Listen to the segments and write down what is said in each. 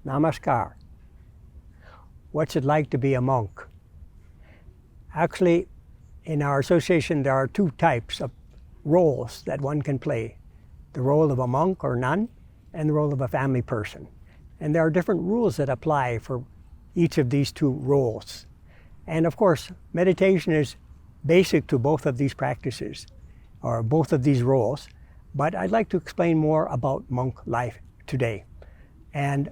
Namaskar. What's it like to be a monk? Actually, in our association, there are two types of roles that one can play. The role of a monk or nun, and the role of a family person. And there are different rules that apply for each of these two roles. And of course, meditation is basic to both of these practices, or both of these roles. But I'd like to explain more about monk life today. And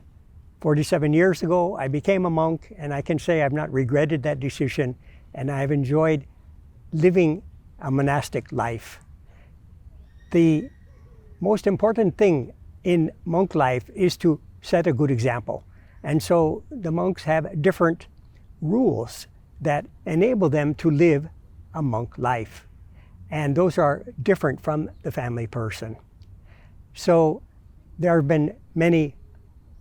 47 years ago, I became a monk, and I can say I've not regretted that decision, and I've enjoyed living a monastic life. The most important thing in monk life is to set a good example. And so the monks have different rules that enable them to live a monk life. And those are different from the family person. So there have been many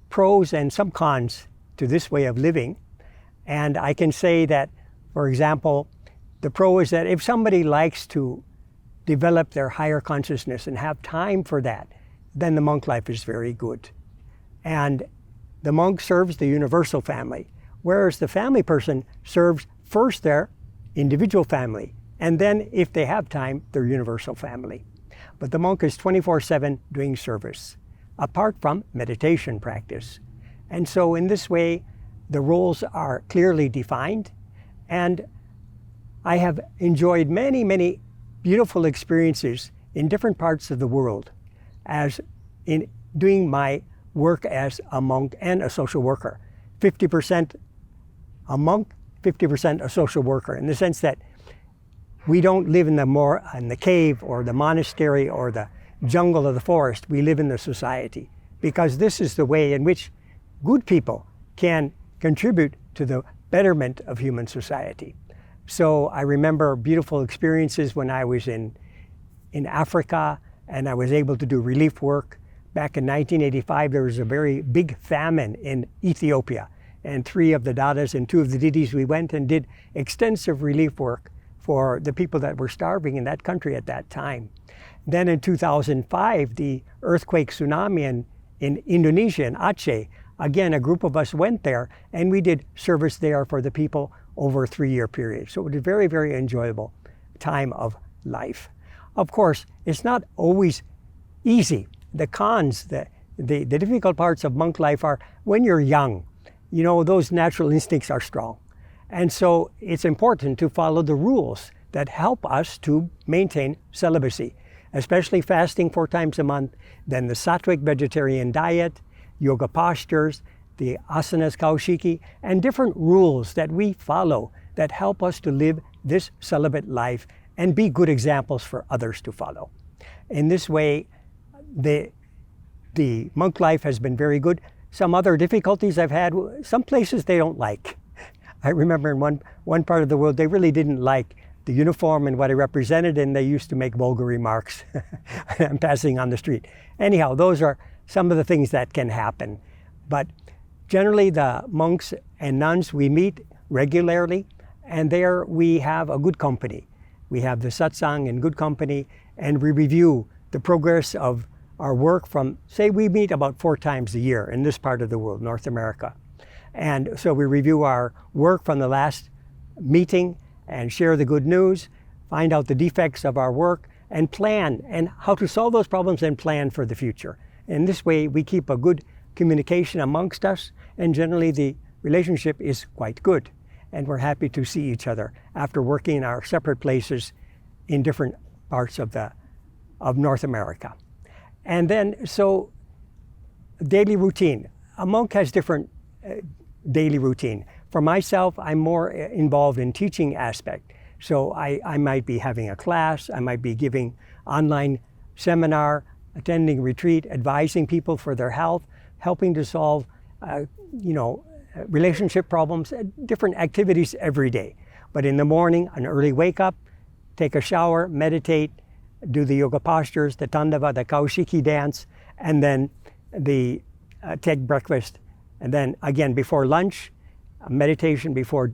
pros and some cons to this way of living. And I can say that, for example, the pro is that if somebody likes to develop their higher consciousness and have time for that, then the monk life is very good. And the monk serves the universal family, whereas the family person serves first their individual family, and then, if they have time, their universal family. But the monk is 24/7 doing service, apart from meditation practice. And so in this way, the roles are clearly defined, and I have enjoyed many, many beautiful experiences in different parts of the world as in doing my work as a monk and a social worker. 50% a monk, 50% a social worker, in the sense that we don't live in the cave or the monastery or the jungle or the forest. We live in the society, because this is the way in which good people can contribute to the betterment of human society. So I remember beautiful experiences when I was in Africa, and I was able to do relief work. Back in 1985, there was a very big famine in Ethiopia, and 3 of the Dadas and 2 of the Didis, we went and did extensive relief work for the people that were starving in that country at that time. Then in 2005, the earthquake tsunami in Indonesia, in Aceh, again, a group of us went there, and we did service there for the people over a 3-year period. So it was a very, very enjoyable time of life. Of course, it's not always easy. The cons, the difficult parts of monk life are when you're young, you know, those natural instincts are strong. And so it's important to follow the rules that help us to maintain celibacy, especially fasting 4 times a month, then the sattvic vegetarian diet, yoga postures, the asanas kaushiki, and different rules that we follow that help us to live this celibate life and be good examples for others to follow. In this way, the monk life has been very good. Some other difficulties I've had, some places they don't like. I remember in one part of the world, they really didn't like the uniform and what it represented, and they used to make vulgar remarks. I'm passing on the street. Anyhow, those are some of the things that can happen. But generally, the monks and nuns, we meet regularly, and there we have a good company. We have the satsang in good company, and we review the progress of our work from, say, we meet about 4 times a year in this part of the world, North America. And so we review our work from the last meeting and share the good news, find out the defects of our work, and plan and how to solve those problems and plan for the future. In this way, we keep a good communication amongst us, and generally the relationship is quite good. And we're happy to see each other after working in our separate places in different parts of North America. And then, so daily routine. A monk has different daily routine. For myself, I'm more involved in teaching aspect. So I might be having a class, I might be giving online seminar, attending retreat, advising people for their health, helping to solve, relationship problems, different activities every day. But in the morning, an early wake up, take a shower, meditate, do the yoga postures, the Tandava, the Kaushiki dance, and then take breakfast. And then again, before lunch, meditation, before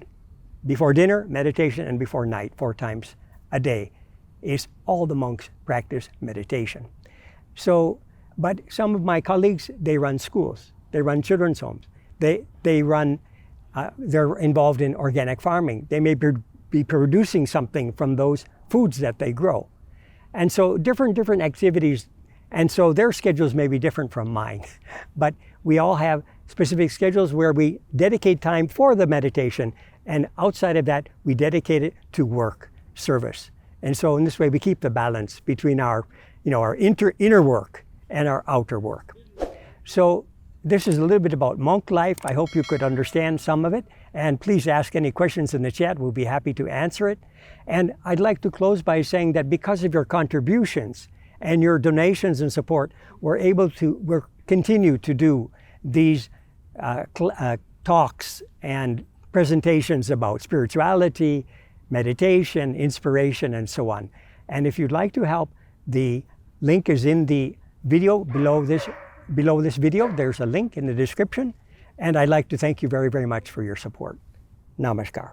dinner, meditation, and before night, 4 times a day is all the monks practice meditation. So, but some of my colleagues, they run schools. They run children's homes. They run, they're involved in organic farming. They may be producing something from those foods that they grow. And so different activities, and so their schedules may be different from mine. But we all have specific schedules where we dedicate time for the meditation, and outside of that, we dedicate it to work, service. And so in this way, we keep the balance between our inner work and our outer work. So this is a little bit about monk life. I hope you could understand some of it. And please ask any questions in the chat. We'll be happy to answer it. And I'd like to close by saying that because of your contributions and your donations and support, we're continue to do these talks and presentations about spirituality, meditation, inspiration, and so on. And if you'd like to help, the link is in the video below this video. There's a link in the description. And I'd like to thank you very, very much for your support. Namaskar.